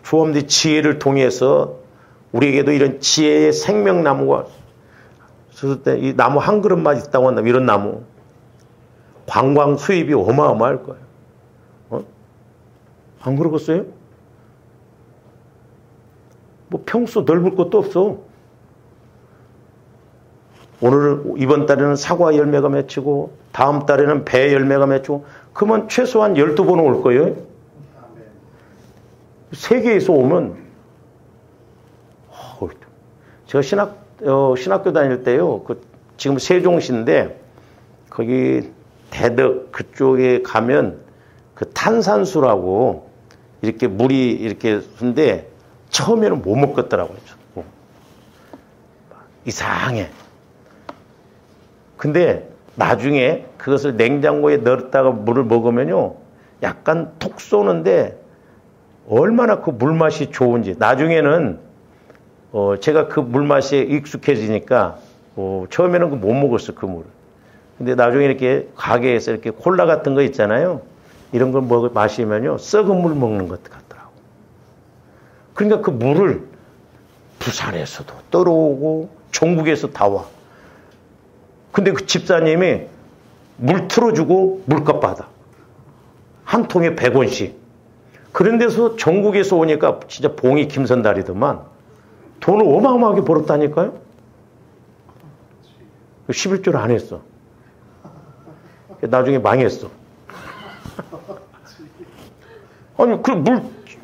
주엄의 지혜를 통해서 우리에게도 이런 지혜의 생명나무가 있을 때 이 나무 한 그릇만 있다고 한다면 이런 나무 관광 수입이 어마어마할 거예요. 안 그러겠어요? 뭐 평소 넓을 것도 없어. 오늘 이번 달에는 사과 열매가 맺히고 다음 달에는 배 열매가 맺히고 그러면 최소한 12번 올 거예요. 세계에서 오면 제가 신학교 다닐 때요. 지금 세종시인데 거기 대덕 그쪽에 가면 그 탄산수라고 이렇게 물이 이렇게 근데 처음에는 못 먹겠더라고요. 이상해. 근데 나중에 그것을 냉장고에 넣었다가 물을 먹으면요. 약간 톡 쏘는데 얼마나 그 물맛이 좋은지. 나중에는 제가 그 물맛에 익숙해지니까 처음에는 못 먹었어, 그 물을. 근데 나중에 이렇게 가게에서 이렇게 콜라 같은 거 있잖아요. 이런 걸 마시면요, 썩은 물 먹는 것 같더라고. 그러니까 그 물을 부산에서도 떨어오고 전국에서 다 와. 근데 그 집사님이 물 틀어주고 물값 받아. 한 통에 100원씩. 그런 데서 전국에서 오니까 진짜 봉이 김선달이더만 돈을 어마어마하게 벌었다니까요. 11조를 안 했어. 나중에 망했어. 아니, 그 물,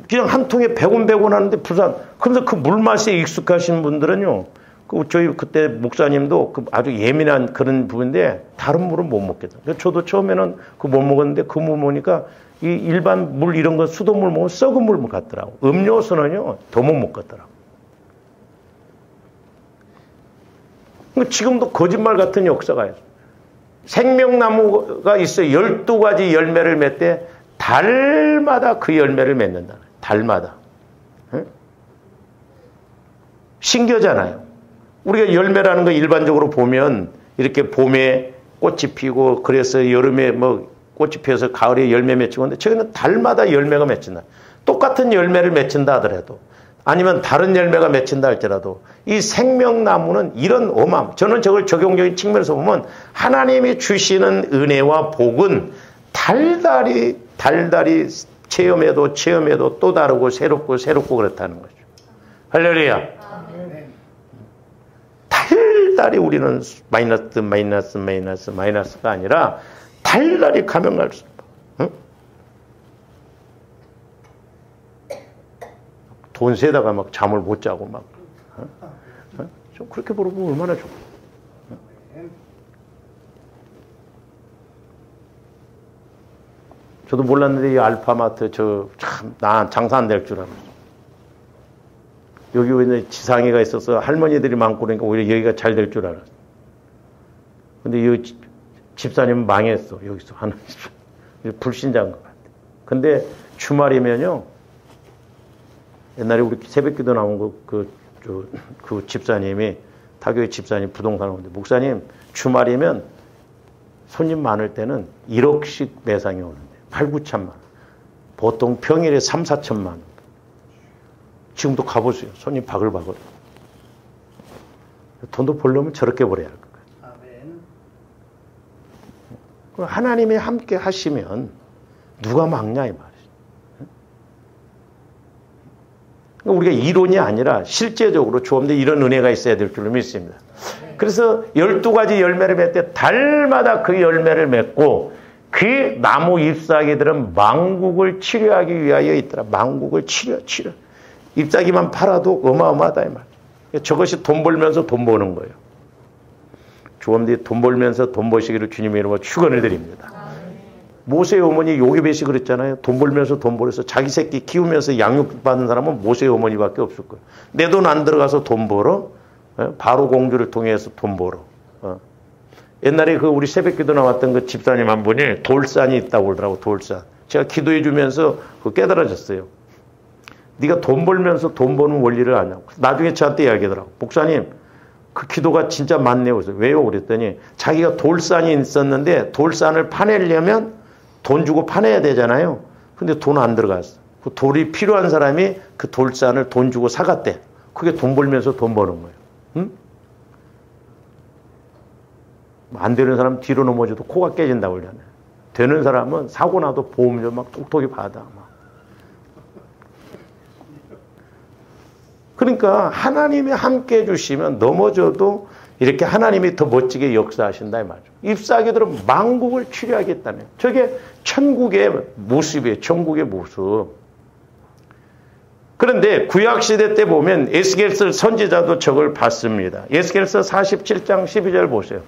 그냥 한 통에 100원, 100원 하는데 부산. 그래서 그 물맛에 익숙하신 분들은요, 저희 그때 목사님도 아주 예민한 그런 부분인데, 다른 물은 못 먹겠다. 저도 처음에는 못 먹었는데, 그 물 먹으니까 이 일반 물 이런 거 수돗물 먹으면 썩은 물 같더라고. 음료수는요, 더 못 먹겠더라고. 지금도 거짓말 같은 역사가 있어요. 생명나무가 있어요. 12가지 열매를 맺되 달마다 그 열매를 맺는다. 달마다. 응? 신기하잖아요. 우리가 열매라는 거 일반적으로 보면 이렇게 봄에 꽃이 피고 그래서 여름에 뭐 꽃이 피어서 가을에 열매 맺히고 하는데 저기는 달마다 열매가 맺힌다. 똑같은 열매를 맺힌다 하더라도 아니면 다른 열매가 맺힌다 할지라도 이 생명나무는 이런 저는 저걸 적용적인 측면에서 보면 하나님이 주시는 은혜와 복은 달달이 체험해도 또 다르고 새롭고 그렇다는 거죠. 할렐루야. 달달이 우리는 마이너스가 아니라 달달이 가면 갈수록 돈 세다가 막 잠을 못 자고 막. 좀 그렇게 보면 얼마나 좋아. 저도 몰랐는데 이 알파마트 나 장사 안 될 줄 알았어. 여기 왜 지상이가 있어서 할머니들이 많고 그러니까 오히려 여기가 잘 될 줄 알았어. 근데 이 집사님은 망했어. 여기서 하는 불신자인 것 같아. 근데 주말이면요. 옛날에 우리 새벽기도 나온 그 집사님이 타교의 집사님 부동산 오는데 목사님 주말이면 손님 많을 때는 1억씩 매상이 오는데 8, 9천만 원. 보통 평일에 3, 4천만 원. 지금도 가보세요. 손님 바글바글. 돈도 벌려면 저렇게 벌어야 할 것 같아요. 하나님이 함께 하시면 누가 막냐 이 말이죠. 우리가 이론이 아니라 실제적으로 주엄대 이런 은혜가 있어야 될 줄로 믿습니다. 그래서 12가지 열매를 맺되 달마다 그 열매를 맺고 그 나무 잎사귀들은 만국을 치료하기 위하여 있더라. 만국을 치료. 잎사귀만 팔아도 어마어마하다 이 말이에요. 저것이 돈 벌면서 돈 버는 거예요. 주엄대 돈 벌면서 돈 버시기를 주님의 이름으로 축원을 드립니다. 모세의 어머니 요게벳이 그랬잖아요. 돈 벌면서 돈 벌어서 자기 새끼 키우면서 양육받는 사람은 모세의 어머니밖에 없을 거예요. 내 돈 안 들어가서 돈 벌어? 바로 공주를 통해서 돈 벌어. 옛날에 우리 새벽기도 나왔던 그 집사님 한 분이 돌산이 있다고 그러더라고. 돌산. 제가 기도해 주면서 깨달아졌어요. 네가 돈 벌면서 돈 버는 원리를 아냐고. 나중에 저한테 이야기하더라고. 목사님 그 기도가 진짜 맞네요. 그래서 왜요? 그랬더니 자기가 돌산이 있었는데 돌산을 파내려면 돈 주고 파내야 되잖아요. 근데 돈 안 들어갔어. 그 돌이 필요한 사람이 그 돌산을 돈 주고 사갔대. 그게 돈 벌면서 돈 버는 거예요. 응? 안 되는 사람 뒤로 넘어져도 코가 깨진다고 그러잖아요. 되는 사람은 사고 나도 보험료 막 톡톡이 받아. 그러니까 하나님이 함께 해주시면 넘어져도 이렇게 하나님이 더 멋지게 역사하신다 이 말이죠. 잎사귀들은 만국을 치료하겠다며. 저게 천국의 모습이에요. 천국의 모습. 그런데 구약시대 때 보면 에스겔서 선지자도 저걸 봤습니다. 에스겔서 47장 12절 보세요.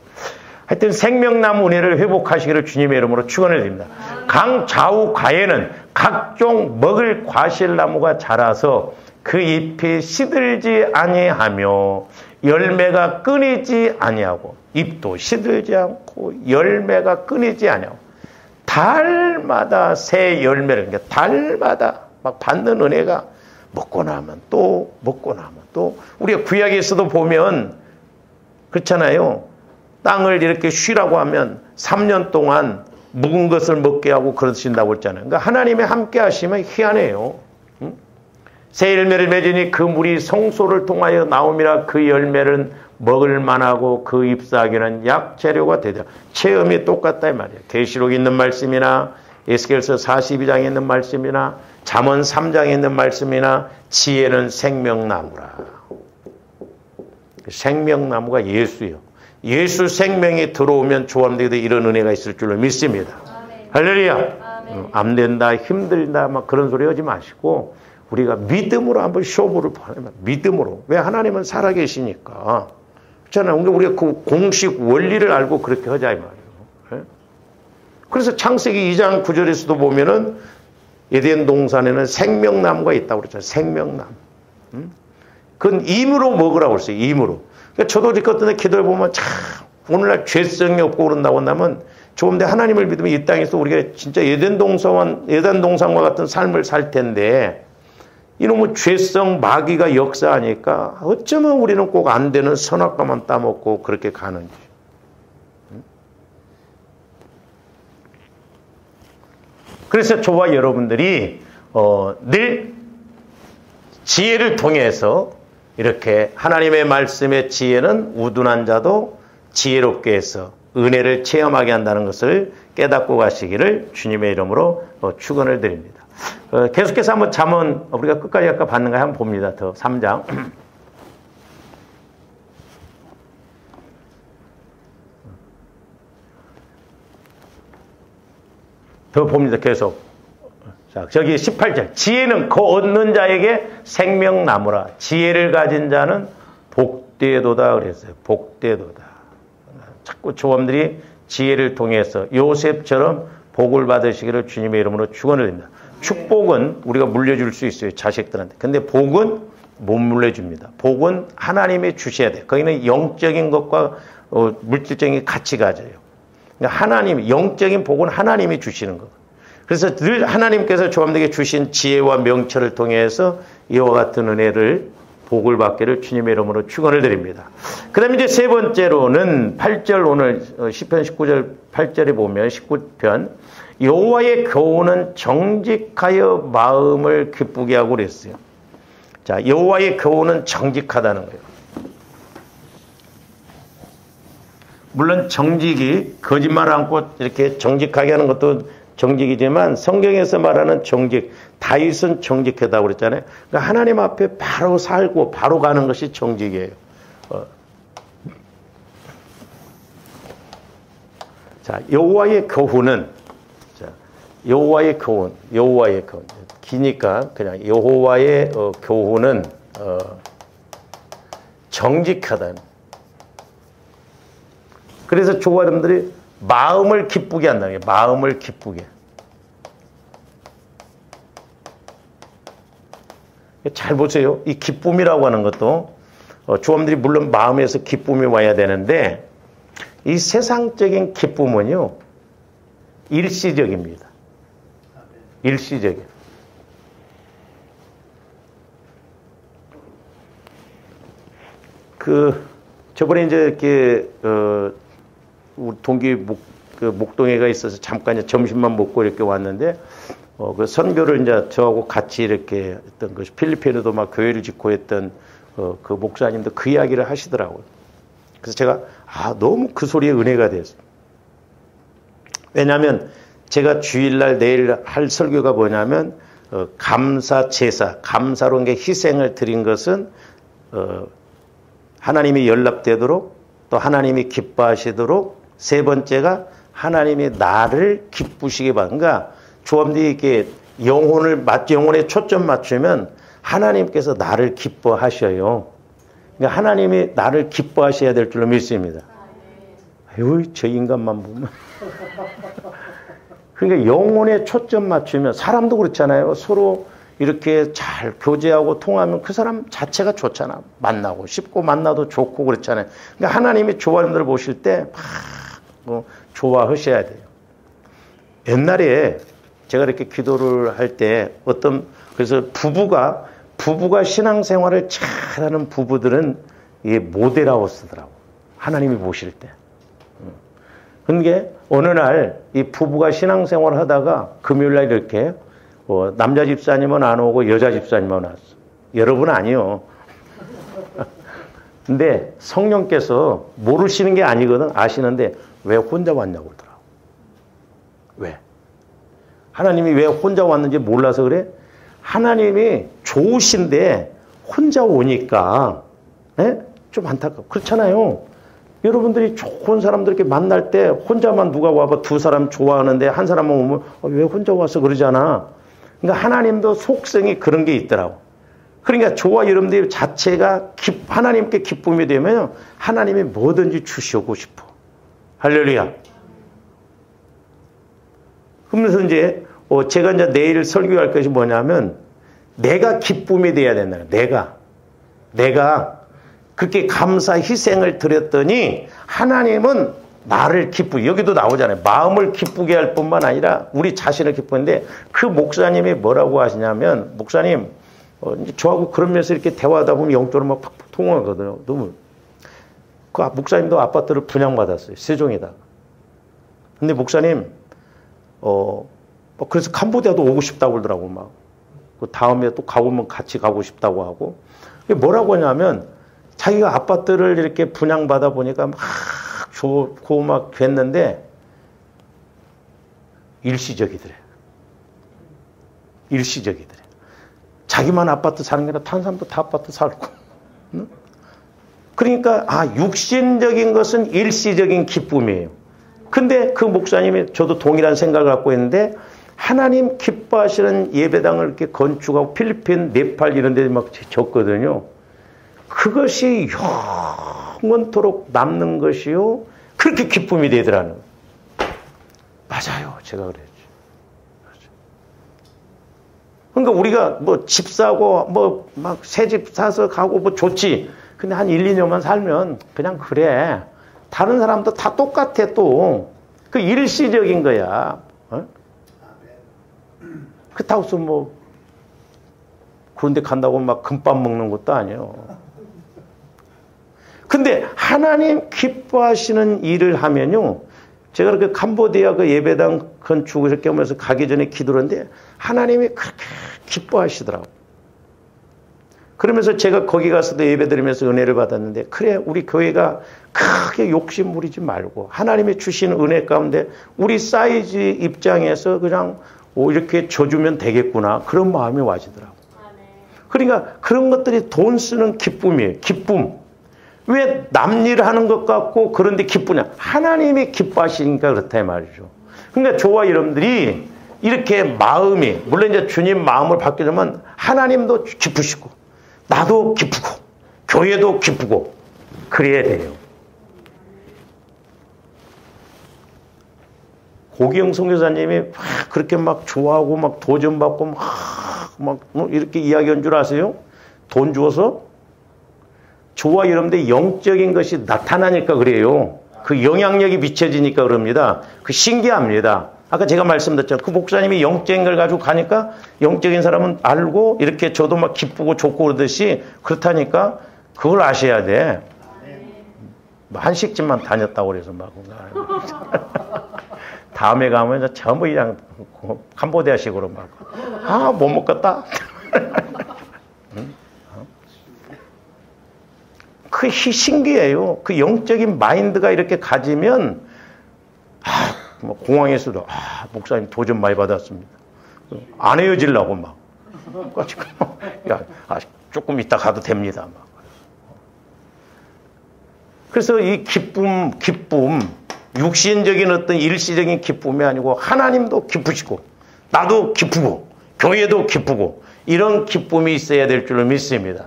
하여튼 생명나무 은혜를 회복하시기를 주님의 이름으로 축원을 드립니다. 강 좌우 가에는 각종 먹을 과실나무가 자라서 그 잎이 시들지 아니하며 열매가 끊이지 아니하고 잎도 시들지 않고 열매가 끊이지 아니하고 달마다 새 열매를 그러니까 달마다 막 받는 은혜가 먹고 나면 또 우리가 구약에서도 보면 그렇잖아요. 땅을 이렇게 쉬라고 하면 3년 동안 묵은 것을 먹게 하고 그러신다고 했잖아요. 그러니까 하나님의 함께 하시면 희한해요. 새 열매를 맺으니 그 물이 성소를 통하여 나옴이라. 그 열매는 먹을 만하고 그 잎사귀는 약재료가 되더라. 체험이 똑같다 이 말이에요. 계시록에 있는 말씀이나 에스겔서 42장에 있는 말씀이나 잠언 3장에 있는 말씀이나 지혜는 생명나무라. 생명나무가 예수예요. 예수 생명이 들어오면 조함되게 이런 은혜가 있을 줄로 믿습니다. 아멘. 할렐루야. 안 된다, 힘들다 막 그런 소리 하지 마시고 우리가 믿음으로 한번 쇼부를 보내면 믿음으로. 왜? 하나님은 살아계시니까. 그렇잖아요. 우리가 그 공식 원리를 알고 그렇게 하자 이 말이에요. 그래서 창세기 2장 9절에서도 보면은 에덴 동산에는 생명나무가 있다고 그랬잖아요. 생명나무. 그건 임으로 먹으라고 했어요. 임으로. 그러니까 저도 어떤 때 기도해 보면 참 오늘날 죄성이 없고 그런다고 한다면 좋은데 하나님을 믿으면 이 땅에서 우리가 진짜 에덴 동산과 같은 삶을 살 텐데 이놈의 죄성 마귀가 역사하니까 어쩌면 우리는 꼭 안 되는 선악과만 따먹고 그렇게 가는지. 그래서 저와 여러분들이 늘 지혜를 통해서 이렇게 하나님의 말씀의 지혜는 우둔한 자도 지혜롭게 해서 은혜를 체험하게 한다는 것을 깨닫고 가시기를 주님의 이름으로 축원을 드립니다. 계속해서 한번 잠언 우리가 끝까지 아까 봤는가 한번 봅니다. 더 3장. 더 봅니다. 계속. 자, 저기 18절. 지혜는 그 얻는 자에게 생명나무라. 지혜를 가진 자는 복되도다 그랬어요. 복되도다. 자꾸 조함들이 지혜를 통해서 요셉처럼 복을 받으시기를 주님의 이름으로 축원을 드립니다. 축복은 우리가 물려줄 수 있어요. 자식들한테. 근데 복은 못 물려줍니다. 복은 하나님이 주셔야 돼요. 거기는 영적인 것과 물질적인 같이 가져요. 하나님, 영적인 복은 하나님이 주시는 것. 그래서 늘 하나님께서 조함되게 주신 지혜와 명철을 통해서 이와 같은 은혜를 복을 받기를 주님의 이름으로 축원을 드립니다. 그 다음에 이제 세 번째로는 8절 오늘 시편 19절 8절에 보면 19편 여호와의 교훈은 정직하여 마음을 기쁘게 하고 그랬어요. 자, 여호와의 교훈은 정직하다는 거예요. 물론 정직이 거짓말 않고 이렇게 정직하게 하는 것도 정직이지만 성경에서 말하는 정직, 다윗은 정직하다고 그랬잖아요. 그러니까 하나님 앞에 바로 살고 바로 가는 것이 정직이에요. 자, 여호와의 교훈은 여호와의 교훈 기니까 그냥 여호와의 교훈은 정직하다. 그래서 조화 여러분들이 마음을 기쁘게 한다는 게 마음을 기쁘게. 잘 보세요. 이 기쁨이라고 하는 것도 조함들이 물론 마음에서 기쁨이 와야 되는데 이 세상적인 기쁨은요 일시적입니다. 일시적이에요. 저번에 이제 이렇게 우리 동기 목동회가 있어서 잠깐 점심만 먹고 이렇게 왔는데 그 선교를 이제 저하고 같이 이렇게 했던 것이 필리핀에도 막 교회를 짓고 했던 그 목사님도 그 이야기를 하시더라고요. 그래서 제가 너무 그 소리에 은혜가 됐어요. 왜냐하면 제가 주일날 내일 할 설교가 뭐냐면 감사 제사, 감사로 한 게 희생을 드린 것은 하나님이 연락되도록 또 하나님이 기뻐하시도록 세 번째가 하나님이 나를 기쁘시게 받는 그러니까 조함들이 이렇게 영혼에 초점 맞추면 하나님께서 나를 기뻐하셔요. 그러니까 하나님이 나를 기뻐하셔야 될 줄로 믿습니다. 아유, 저 인간만 보면. 그러니까 영혼에 초점 맞추면 사람도 그렇잖아요. 서로 이렇게 잘 교제하고 통하면 그 사람 자체가 좋잖아. 만나고 쉽고 만나도 좋고 그렇잖아요. 그러니까 하나님이 조화님들 보실 때 막 좋아하셔야 돼요. 옛날에 제가 이렇게 기도를 할 때 그래서 부부가 신앙생활을 잘하는 부부들은 이 모델하고 쓰더라고. 하나님이 보실 때. 근데 어느 날 이 부부가 신앙생활을 하다가 금요일 날 이렇게 남자 집사님은 안 오고 여자 집사님만 왔어. 여러분 아니요. 근데 성령께서 모르시는 게 아니거든. 아시는데 왜 혼자 왔냐고 그러더라고. 왜? 하나님이 왜 혼자 왔는지 몰라서 그래? 하나님이 좋으신데 혼자 오니까 좀 안타까워. 그렇잖아요. 여러분들이 좋은 사람들 이렇게 만날 때 혼자만 누가 와봐 두 사람 좋아하는데 한 사람만 오면 왜 혼자 와서 그러잖아. 그러니까 하나님도 속성이 그런 게 있더라고. 그러니까 저와 여러분들 자체가 하나님께 기쁨이 되면 하나님이 뭐든지 주시고 싶어. 할렐루야. 그러면서 이제 제가 이제 내일 설교할 것이 뭐냐면 내가 기쁨이 돼야 된다. 내가 그렇게 감사 희생을 드렸더니 하나님은 나를 기쁘게 여기도 나오잖아요. 마음을 기쁘게 할 뿐만 아니라 우리 자신을 기쁘는데 그 목사님이 뭐라고 하시냐면 목사님 저하고 그런 면에서 이렇게 대화하다 보면 영적으로 막 팍팍 통하거든요. 너무 그 목사님도 아파트를 분양받았어요. 세종에다가. 근데 목사님 그래서 캄보디아도 오고 싶다고 그러더라고 막. 그 다음에 또 가보면 같이 가고 싶다고 하고. 뭐라고 하냐면 자기가 아파트를 이렇게 분양받아 보니까 막 좋고 막 됐는데 일시적이더래. 자기만 아파트 사는 게 아니라 다른 사람도 다 아파트 살고. 응? 그러니까 육신적인 것은 일시적인 기쁨이에요. 근데 그 목사님이 저도 동일한 생각을 갖고 있는데 하나님 기뻐하시는 예배당을 이렇게 건축하고 필리핀, 네팔 이런 데 막 졌거든요. 그것이 영원토록 남는 것이요. 그렇게 기쁨이 되더라는 거예요. 맞아요. 제가 그랬죠. 그러니까 우리가 뭐 집 사고 뭐 막 새 집 사서 가고 뭐 좋지. 근데 한 1, 2년만 살면 그냥 그래. 다른 사람도 다 똑같아 또. 그 일시적인 거야. 그렇다고 해서 뭐 그런데 간다고 막 금밥 먹는 것도 아니에요. 근데 하나님 기뻐하시는 일을 하면요. 제가 그 캄보디아 그 예배당 건축을 이렇게 하면서 가기 전에 기도를 했는데 하나님이 그렇게 기뻐하시더라고요. 그러면서 제가 거기 가서도 예배 드리면서 은혜를 받았는데 그래 우리 교회가 크게 욕심 부리지 말고 하나님이 주신 은혜 가운데 우리 사이즈 입장에서 그냥 이렇게 줘주면 되겠구나 그런 마음이 와지더라고요. 그러니까 그런 것들이 돈 쓰는 기쁨이에요. 기쁨. 왜 남일 하는 것 같고 그런데 기쁘냐. 하나님이 기뻐하시니까 그렇다 이 말이죠. 그러니까 저와 여러분들이 이렇게 마음이 물론 이제 주님 마음을 받게 되면 하나님도 기쁘시고 나도 기쁘고 교회도 기쁘고 그래야 돼요. 고기영 선교사님이 막 그렇게 막 좋아하고 막 도전받고 막 이렇게 이야기한 줄 아세요? 돈 주어서 저와 여러분들 영적인 것이 나타나니까 그래요. 그 영향력이 비춰지니까 그럽니다. 그 신기합니다. 아까 제가 말씀드렸잖아요. 그 목사님이 영적인 걸 가지고 가니까 영적인 사람은 알고 이렇게 저도 막 기쁘고 좋고 그러듯이 그렇다니까 그걸 아셔야 돼. 한식집만 다녔다고 그래서 막. 다음에 가면 전부 그냥 캄보디아식으로 막. 못 먹겠다. 그 신기해요. 그 영적인 마인드가 이렇게 가지면 뭐 공항에서도 목사님 도전 많이 받았습니다. 안 헤어지려고 막. 야, 조금 이따 가도 됩니다. 막. 그래서 이 기쁨, 육신적인 어떤 일시적인 기쁨이 아니고 하나님도 기쁘시고 나도 기쁘고 교회도 기쁘고 이런 기쁨이 있어야 될 줄로 믿습니다.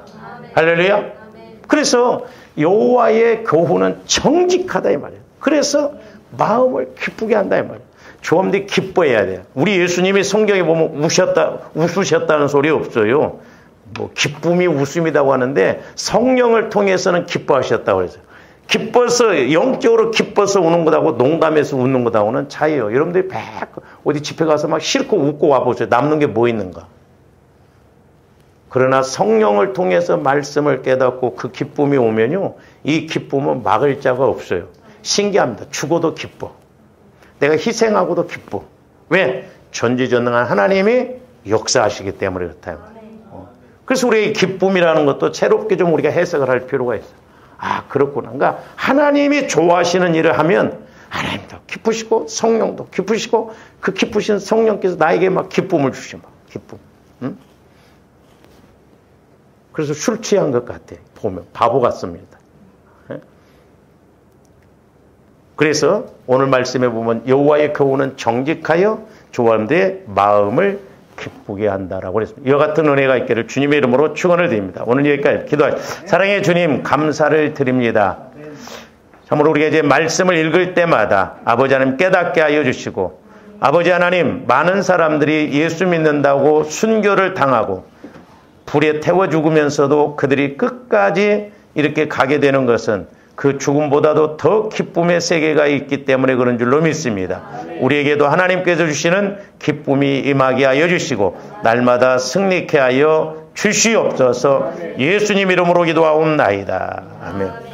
할렐루야. 그래서 여호와의 교훈은 정직하다 이 말이에요. 그래서 마음을 기쁘게 한다 이 말이에요. 조금더 기뻐해야 돼요. 우리 예수님이 성경에 보면 웃으셨다는 소리 없어요. 뭐 기쁨이 웃음이라고 하는데 성령을 통해서는 기뻐하셨다고 그러죠. 기뻐서 영적으로 기뻐서 우는 것하고 농담해서 웃는 것하고는 차이예요. 여러분들이 어디 집회 가서 막 싫고 웃고 와보세요. 남는 게 뭐 있는가? 그러나 성령을 통해서 말씀을 깨닫고 그 기쁨이 오면요. 이 기쁨은 막을 자가 없어요. 신기합니다. 죽어도 기뻐. 내가 희생하고도 기쁨. 왜? 전지전능한 하나님이 역사하시기 때문에 그렇다. 그래서 우리의 기쁨이라는 것도 새롭게 좀 우리가 해석을 할 필요가 있어요. 아, 그렇구나. 그러니까 하나님이 좋아하시는 일을 하면 하나님도 기쁘시고 성령도 기쁘시고 그 기쁘신 성령께서 나에게 막 기쁨을 주시면 기쁨. 응? 그래서 술 취한 것 같아. 보면 바보 같습니다. 그래서 오늘 말씀에 보면 여호와의 교훈은 정직하여 좋아하는데 마음을 기쁘게 한다라고 했습니다. 이와 같은 은혜가 있기를 주님의 이름으로 축원을 드립니다. 오늘 여기까지 기도하십시오. 사랑의 주님 감사를 드립니다. 참으로 우리가 이제 말씀을 읽을 때마다 아버지 하나님 깨닫게 하여 주시고 아버지 하나님 많은 사람들이 예수 믿는다고 순교를 당하고 불에 태워 죽으면서도 그들이 끝까지 이렇게 가게 되는 것은 그 죽음보다도 더 기쁨의 세계가 있기 때문에 그런 줄로 믿습니다. 우리에게도 하나님께서 주시는 기쁨이 임하게 하여 주시고 날마다 승리케 하여 주시옵소서. 예수님 이름으로 기도하옵나이다. 아멘.